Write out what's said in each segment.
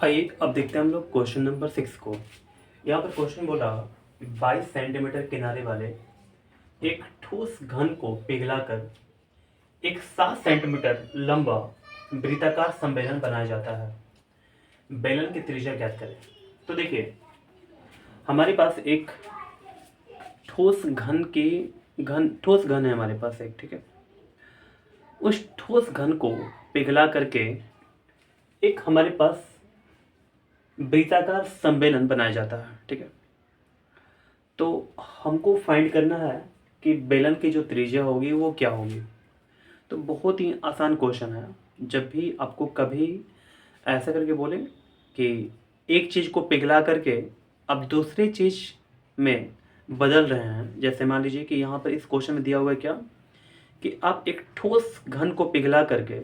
आइए अब देखते हैं हम लोग क्वेश्चन नंबर 6 को। यहाँ पर क्वेश्चन बोला 22 सेंटीमीटर किनारे वाले एक ठोस घन को पिघलाकर एक 7 सेंटीमीटर लंबा वृत्ताकार संवेलन बनाया जाता है। बेलन की त्रिज्या ज्ञात करें। तो देखिए हमारे पास एक ठोस घन है हमारे पास एक, ठीक है। उस ठोस घन को पिघला करके एक हमारे पास वृत्ताकार संवेलन बनाया जाता है, ठीक है। तो हमको फाइंड करना है कि बेलन की जो त्रिज्या होगी वो क्या होगी। तो बहुत ही आसान क्वेश्चन है। जब भी आपको कभी ऐसा करके बोले कि एक चीज़ को पिघला करके अब दूसरी चीज़ में बदल रहे हैं, जैसे मान लीजिए कि यहाँ पर इस क्वेश्चन में दिया हुआ है क्या कि आप एक ठोस घन को पिघला करके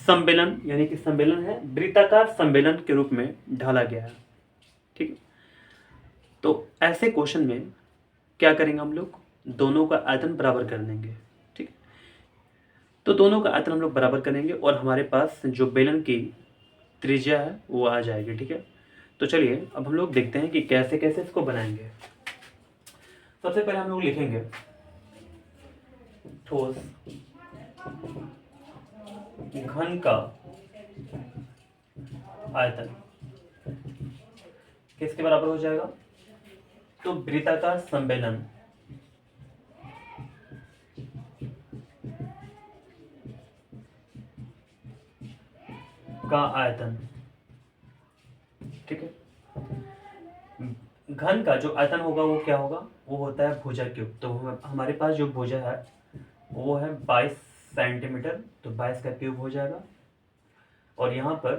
सम्मेलन, यानी कि सम्मेलन है वृत्ताकार सम्मेलन के रूप में ढाला गया है, ठीक है। तो ऐसे क्वेश्चन में क्या करेंगे हम लोग, दोनों का आयतन बराबर कर देंगे, ठीक है। तो दोनों का आयतन हम लोग बराबर करेंगे और हमारे पास जो बेलन की त्रिज्या है वो आ जाएगी, ठीक है। तो चलिए अब हम लोग देखते हैं कि कैसे कैसे इसको बनाएंगे। सबसे पहले हम लोग लिखेंगे ठोस घन का आयतन किसके बराबर हो जाएगा, तो वृत्ताकार संवेलन का आयतन, ठीक है। घन का जो आयतन होगा वो क्या होगा, वो होता है भुजा क्यूब। तो हमारे पास जो भुजा है वो है 22 सेंटीमीटर, तो 22 का क्यूब हो जाएगा। और यहाँ पर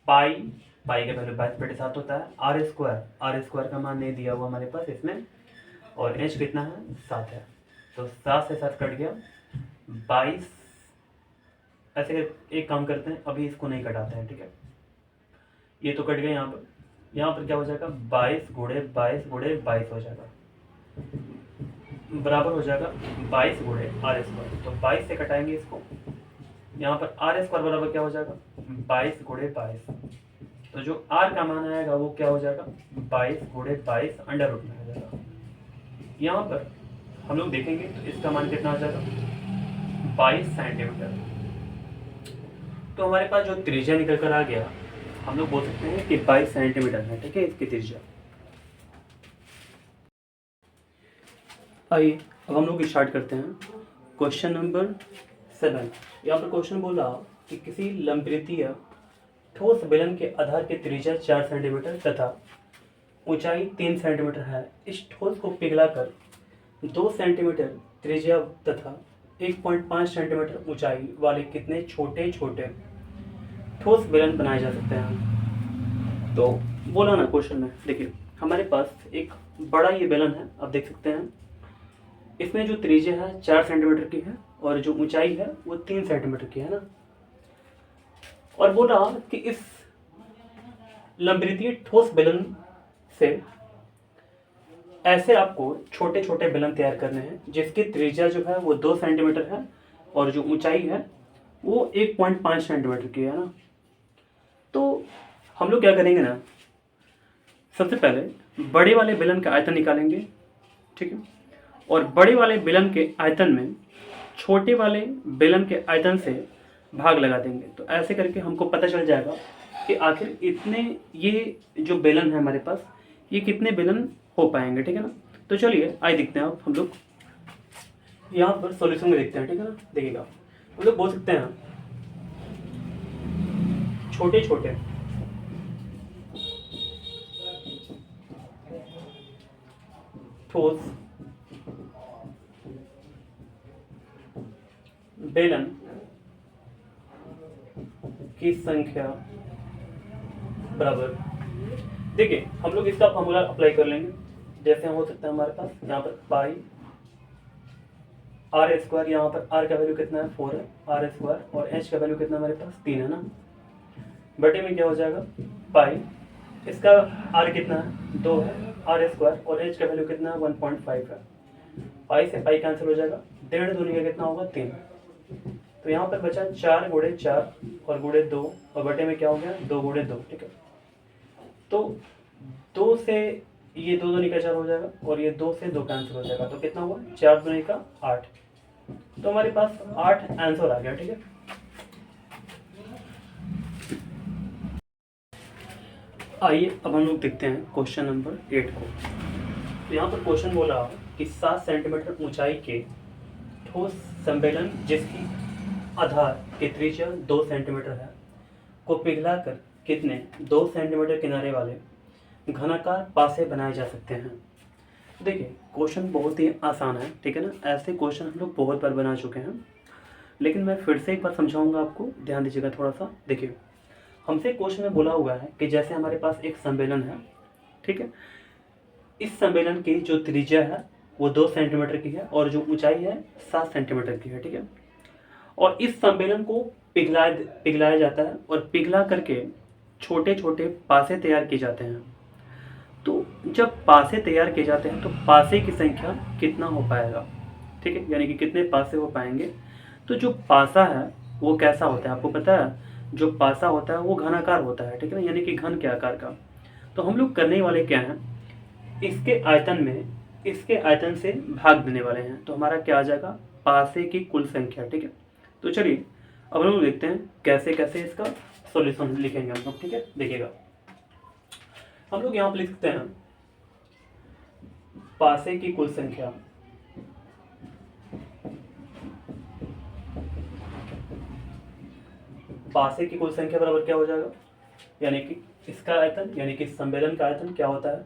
पाई का वैल्यू 22/7 होता है। आर स्क्वायर का मान नहीं दिया हुआ हमारे पास इसमें, और एच कितना है 7 है। तो 7 से 7 कट गया 22। ऐसे एक काम करते हैं, अभी इसको नहीं कटाते हैं, ठीक है। ये तो कट गया। यहाँ पर क्या हो जाएगा 22 गुणे 22 गुणे 22 हो जाएगा, बराबर हो जाएगा 22 गुणे आर स्क्वायर। तो 22 से कटाएंगे इसको, यहाँ पर आर स्क्वायर बराबर क्या हो जाएगा 22 गुणे 22। तो जो आर का मान आएगा वो क्या हो जाएगा 22 गुणे 22 अंडर रूट में हो जाएगा। यहाँ पर हम लोग देखेंगे तो इसका मान कितना हो जाएगा 22 सेंटीमीटर। तो हमारे पास जो त्रिज्या निकल कर आ गया, हम लोग बोल सकते हैं कि 22 सेंटीमीटर है, ठीक है, इसकी त्रिज्या। आइए अब हम लोग स्टार्ट करते हैं क्वेश्चन नंबर 7। यहाँ पर क्वेश्चन बोला कि किसी लंबवृत्तीय ठोस बेलन के आधार की त्रिज्या 4 सेंटीमीटर तथा ऊंचाई 3 सेंटीमीटर है। इस ठोस को पिघलाकर 2 सेंटीमीटर त्रिज्या तथा 1.5 सेंटीमीटर ऊंचाई वाले कितने छोटे छोटे ठोस बेलन बनाए जा सकते हैं। तो बोला ना क्वेश्चन में, देखिए हमारे पास एक बड़ा ये बेलन है, आप देख सकते हैं। इसमें जो त्रिज्या है 4 सेंटीमीटर की है और जो ऊंचाई है वो 3 सेंटीमीटर की है ना। और बोला कि इस लंबवृत्तीय ठोस बेलन से ऐसे आपको छोटे छोटे बेलन तैयार करने हैं जिसकी त्रिज्या जो है वो 2 सेंटीमीटर है और जो ऊंचाई है वो 1.5 सेंटीमीटर की है ना। तो हम लोग क्या करेंगे ना, सबसे पहले बड़े वाले बेलन का आयतन निकालेंगे, ठीक है। और बड़े वाले बेलन के आयतन में छोटे वाले बेलन के आयतन से भाग लगा देंगे। तो ऐसे करके हमको पता चल जाएगा कि आखिर इतने ये जो बेलन है हमारे पास ये कितने बेलन हो पाएंगे, ठीक है ना। तो चलिए आइए देखते हैं अब हम लोग यहाँ पर सॉल्यूशन में देखते हैं, ठीक है ना। देखिएगा हम लोग बोल सकते हैं छोटे छोटे ठोस बेलन की संख्या बराबर, देखिए हम लोग इसका फॉर्मूला अप्लाई कर लेंगे। जैसे हो सकता है हमारे पास यहाँ पर पाई आर स्क्वायर, यहाँ पर आर का वैल्यू कितना है 4 है आर स्क्वायर, और एच का वैल्यू कितना हमारे पास 3 है ना। बटे में क्या हो जाएगा पाई, इसका आर कितना है 2 है आर स्क्वायर, और एच का वैल्यू कितना है 1.5 है। पाई से पाई कैंसिल हो जाएगा, 1.5 दूनी का कितना होगा 3। तो यहाँ पर बचा 4 गुणे 4 और गुणे 2 और बटे में क्या हो गया 2 गुणे 2। ठीक है, तो 2 से ये 2 2 का 4 हो जाएगा और ये 2 से 2 कैंसिल हो जाएगा, तो कितना हुआ 4 2 का 8। तो हमारे पास 8 आंसर आ गया। ठीक है, आइए अब हम लोग देखते हैं क्वेश्चन नंबर 8 को। तो यहाँ पर क्वेश्चन बोला कि 7 सेंटीमीटर ऊंचाई के ठोस सम्मेलन जिसकी आधार की त्रिज्या 2 सेंटीमीटर है को पिघलाकर कितने 2 सेंटीमीटर किनारे वाले घनाकार पासे बनाए जा सकते हैं। देखिए क्वेश्चन बहुत ही आसान है, ठीक है ना। ऐसे क्वेश्चन हम लोग बहुत बार बना चुके हैं, लेकिन मैं फिर से एक बार समझाऊंगा आपको, ध्यान दीजिएगा थोड़ा सा। देखिए हमसे क्वेश्चन में बोला हुआ है कि जैसे हमारे पास एक सम्मेलन है, ठीक है, इस सम्मेलन की जो त्रिज्या है वो 2 सेंटीमीटर की है और जो ऊंचाई है 7 सेंटीमीटर की है। ठीक है, और इस सम्मेलन को पिघलाया जाता है और पिघला करके छोटे छोटे पासे तैयार किए जाते हैं। तो जब पासे तैयार किए जाते हैं तो पासे की संख्या कितना हो पाएगा, ठीक है, यानी कि कितने पासे हो पाएंगे। तो जो पासा है वो कैसा होता है आपको पता है, जो पासा होता है वो घनाकार होता है, ठीक है ना, यानी कि घन के आकार का। तो हम लोग करने वाले क्या हैं, इसके आयतन से भाग देने वाले हैं, तो हमारा क्या आ जाएगा पासे की कुल संख्या। ठीक है, तो चलिए अब हम लोग देखते हैं कैसे कैसे इसका सॉल्यूशन लिखेंगे हम लोग। ठीक है, देखिएगा हम लोग यहाँ पर लिखते हैं पासे की कुल संख्या बराबर क्या हो जाएगा, यानी कि इसका आयतन यानी कि सम्मेलन का आयतन क्या होता है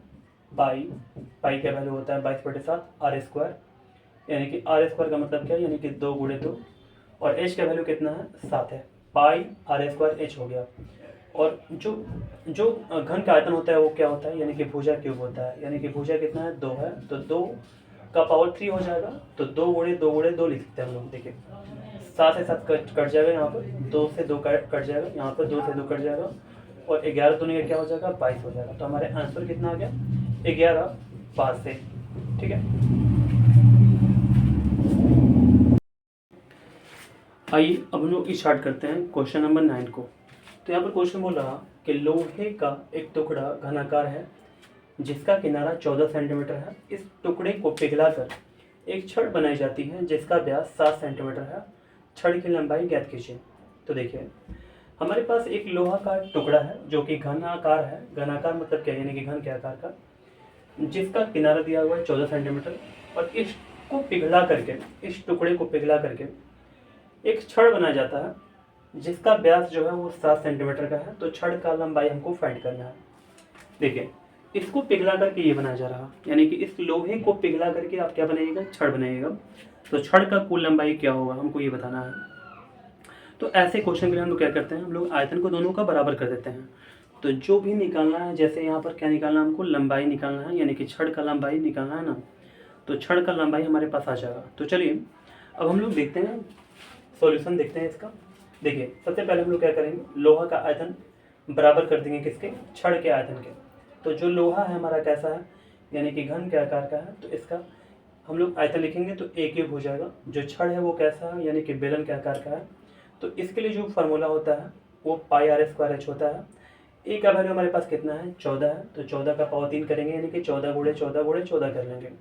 पाई का वैल्यू होता है 22/7 आर स्क्वायर, यानी कि आर स्क्वायर का मतलब क्या है, यानी कि 2 गुणे 2 और एच का वैल्यू कितना है 7 है, पाई आर स्क्वायर एच हो गया। और जो घन का आयतन होता है वो क्या होता है, यानी कि भुजा क्यूब होता है, यानी कि भुजा कितना है 2 है, तो 2 का पावर 3 हो जाएगा, तो 2 गुणे 2 गुणे 2 लिख सकते हैं हम लोग। देखिए 7 से 7 कट जाएगा, यहाँ पर 2 से 2 कट जाएगा, यहाँ पर 2 से 2 कट जाएगा और 11 दूनी का क्या हो जाएगा 22 हो जाएगा। तो हमारे आंसर कितना आ गया 11 पासे। ठीक है, आइए अब हम लोग स्टार्ट करते हैं क्वेश्चन नंबर 9 को। तो यहाँ पर क्वेश्चन बोल रहा कि लोहे का एक टुकड़ा घनाकार है जिसका किनारा 14 सेंटीमीटर है। इस टुकड़े को पिघलाकर एक छड़ बनाई जाती है जिसका व्यास 7 सेंटीमीटर है। छड़ की लंबाई ज्ञात कीजिए। तो देखिए हमारे पास एक लोहा का टुकड़ा है जो कि घनाकार है। घनाकार मतलब क्या, यानी कि घन के आकार का, जिसका किनारा दिया हुआ है 14 सेंटीमीटर और इसको पिघला करके, इस टुकड़े को पिघला करके एक छड़ बनाया जाता है जिसका व्यास जो है वो 7 सेंटीमीटर का है। तो छड़ का लंबाई हमको फाइंड करना है। देखिए इसको पिघला करके ये बनाया जा रहा है, यानी कि इस लोहे को पिघला करके आप क्या बनाइएगा छड़ बनाइएगा। तो छड़ का कुल लंबाई क्या होगा हमको ये बताना है। तो ऐसे क्वेश्चन के लिए हम लोग क्या करते हैं, हम लोग आयतन को दोनों का बराबर कर देते हैं। तो जो भी निकालना है, जैसे यहाँ पर क्या निकालना है हमको लंबाई निकालना है, यानी कि छड़ का लंबाई निकालना है ना, तो छड़ का लंबाई हमारे पास आ जाएगा। तो चलिए अब हम लोग देखते हैं सॉल्यूशन देखते हैं इसका। देखिए सबसे पहले हम लोग क्या करेंगे, लोहा का आयतन बराबर कर देंगे किसके, छड़ के आयतन के। तो जो लोहा है हमारा कैसा है, यानी कि घन के आकार का है, तो इसका हम लोग आयतन लिखेंगे तो a क्यूब हो जाएगा। जो छड़ है वो कैसा है, यानी कि बेलन के आकार का है। तो इसके लिए जो फार्मूला होता है वो पाई आर स्क्वायर एच होता है। a का वैल्यू हमारे पास कितना है 14 है, तो 14 का पावर 3 करेंगे, यानी कि 14 गुणे 14 गुणे 14 कर लेंगे।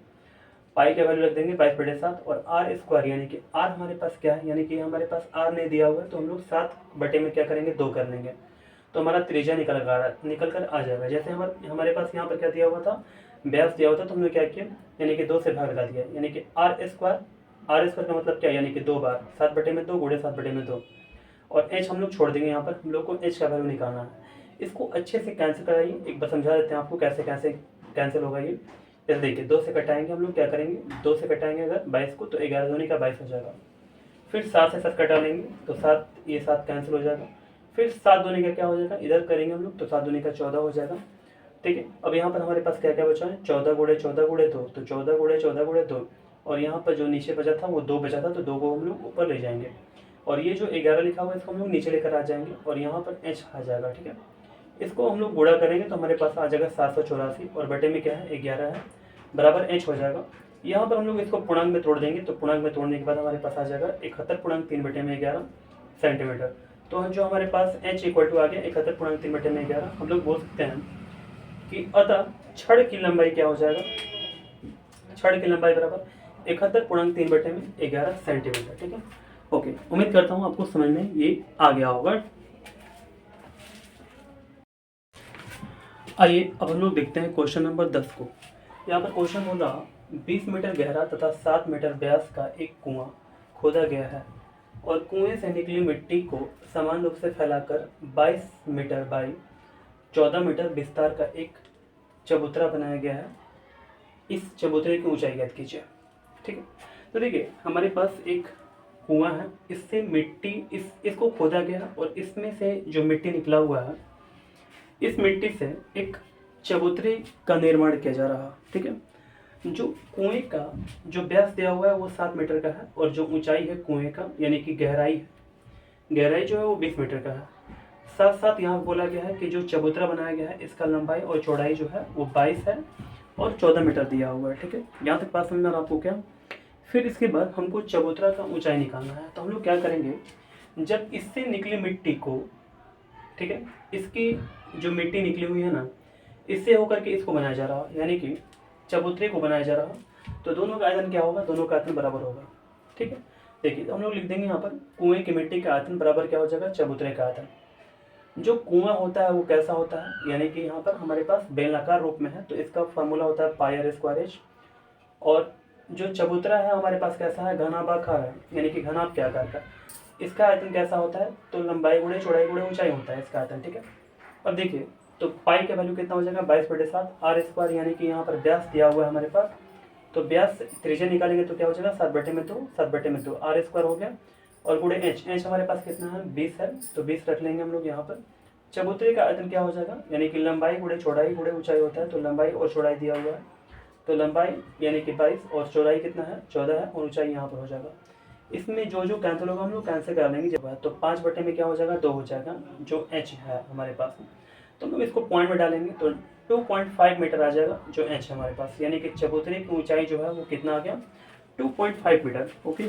पाई का वैल्यू रख देंगे 22/7 और आर स्क्वायर, यानी कि आर हमारे पास क्या है, यानी कि हमारे पास आर नहीं दिया हुआ है, तो हम लोग 7 बटे में क्या करेंगे 2 कर लेंगे। तो हमारा त्रिज्या निकल कर आ जाएगा। जैसे हमारे पास यहाँ पर क्या दिया हुआ था, व्यास दिया हुआ था, तो हमने क्या किया, यानी कि 2 से भाग लगा दिया, यानी कि आर स्क्वायर का मतलब क्या है, यानी कि 2 बार 7 बटे में 2 गुणे 7 बटे में 2 और एच हम लोग छोड़ देंगे। यहाँ पर हम लोग को एच का वैल्यू निकालना है। इसको अच्छे से कैंसिल कराइए, एक बार समझा देते हैं आपको कैसे कैसे कैंसिल होगा ये। जैसे देखिए 2 से कटाएंगे हम लोग, क्या करेंगे 2 से कटाएंगे अगर 22 को, तो 11 दूनी का 22 हो जाएगा। फिर 7 से 7 कटा लेंगे तो 7 ये 7 कैंसिल हो जाएगा। फिर 7 दूनी का क्या हो जाएगा, इधर करेंगे हम लोग तो 7 दूनी का 14 हो जाएगा। ठीक है, अब यहाँ पर हमारे पास क्या क्या बचा है, 14 गुणे 14 गुणे 2, तो 14 गुणे 14 गुणे 2 और यहाँ पर जो नीचे बचा था वो 2 बचा था, तो 2 को हम लोग ऊपर ले जाएंगे और ये जो 11 लिखा हुआ है इसको हम लोग नीचे लेकर आ जाएंगे और यहाँ पर एच आ जाएगा। ठीक है, इसको हम लोग गुणा करेंगे तो हमारे पास आ जाएगा 784 और बटे में क्या है 11 है, बराबर एच हो जाएगा। यहाँ पर हम लोग इसको पूर्णांक में तोड़ देंगे, तो पूर्णांक में तोड़ने के बाद हमारे पास आ जाएगा 71/3/11 सेंटीमीटर। तो जो हमारे पास h इक्वल टू आ गया 71/3/11। हम लोग बोल सकते हैं कि अतः छड़ की लंबाई क्या हो जाएगा, छड़ की लंबाई बराबर 71/3/11 सेंटीमीटर। ठीक है, ओके, उम्मीद करता हूँ आपको समझ में ये आ गया होगा। आइए अब हम लोग देखते हैं क्वेश्चन नंबर 10 को। यहाँ पर क्वेश्चन बोला 20 मीटर गहरा तथा 7 मीटर व्यास का एक कुआं खोदा गया है और कुएं से निकली मिट्टी को समान रूप से फैलाकर 22 मीटर बाई 14 मीटर विस्तार का एक चबूतरा बनाया गया है। इस चबूतरे की ऊंचाई ज्ञात कीजिए। ठीक है, तो देखिए हमारे पास एक कुआं है, इससे मिट्टी इसको खोदा गया और इसमें से जो मिट्टी निकला हुआ है, इस मिट्टी से एक चबूतरे का निर्माण किया जा रहा है। ठीक है, जो कुएं का जो व्यास दिया हुआ है वो 7 मीटर का है और जो ऊंचाई है कुएं का यानी कि गहराई जो है वो 20 मीटर का है। साथ साथ यहाँ बोला गया है कि जो चबूतरा बनाया गया है इसका लंबाई और चौड़ाई जो है वो 22 है और 14 मीटर दिया हुआ है। ठीक है, यहाँ तक बात समझ में आपको क्या। फिर इसके बाद हमको चबूतरा का ऊंचाई निकालना है, तो हम लोग क्या करेंगे, जब इससे निकली मिट्टी को, ठीक है, इसकी जो मिट्टी निकली हुई है ना, इससे होकर के इसको बनाया जा रहा है यानी कि चबूतरे को बनाया जा रहा है, तो दोनों का आयतन क्या होगा, दोनों का आयतन बराबर होगा। ठीक है, देखिए तो हम लोग लिख देंगे यहाँ पर कुएं की मिट्टी का आयतन बराबर क्या हो जाएगा, चबूतरे का आयतन। जो कुआं होता है वो कैसा होता है, यानी कि यहाँ पर हमारे पास बेलनाकार रूप में है, तो इसका फॉर्मूला होता है πr²h। और जो चबूतरा है हमारे पास कैसा है, घनाभाकार है, यानी कि घनाभ के आकार का। इसका आयतन कैसा होता है, तो लंबाई गुणे चौड़ाई गुणे ऊंचाई होता है इसका आयतन। ठीक है, अब देखिए तो पाई का वैल्यू कितना हो जाएगा, 22/7 r², यानी कि यहाँ पर व्यास दिया हुआ है हमारे पास, तो व्यास त्रिज्या निकालेंगे तो क्या हो जाएगा, 7/2 r² हो गया और गुणे h हमारे पास कितना है, 20 है, तो 20 रख लेंगे हम लोग यहाँ पर। चबूतरे का आयतन क्या हो जाएगा, यानी कि लंबाई गुणे चौड़ाई गुणे ऊंचाई होता है, तो लंबाई और चौड़ाई दिया हुआ है, तो लंबाई यानी कि 22 और चौड़ाई कितना है, 14 है और ऊंचाई यहाँ पर हो जाएगा। इसमें जो कैंसिल होगा हम लोग कैंसिल करा लेंगे जब, तो 5 में क्या हो जाएगा, 2 हो जाएगा जो h है हमारे पास। तो हम लोग इसको पॉइंट में डालेंगे तो 2.5 मीटर आ जाएगा जो h है हमारे पास, यानी कि चबूतरे की ऊंचाई जो है वो कितना आ गया, 2.5 मीटर। ओके,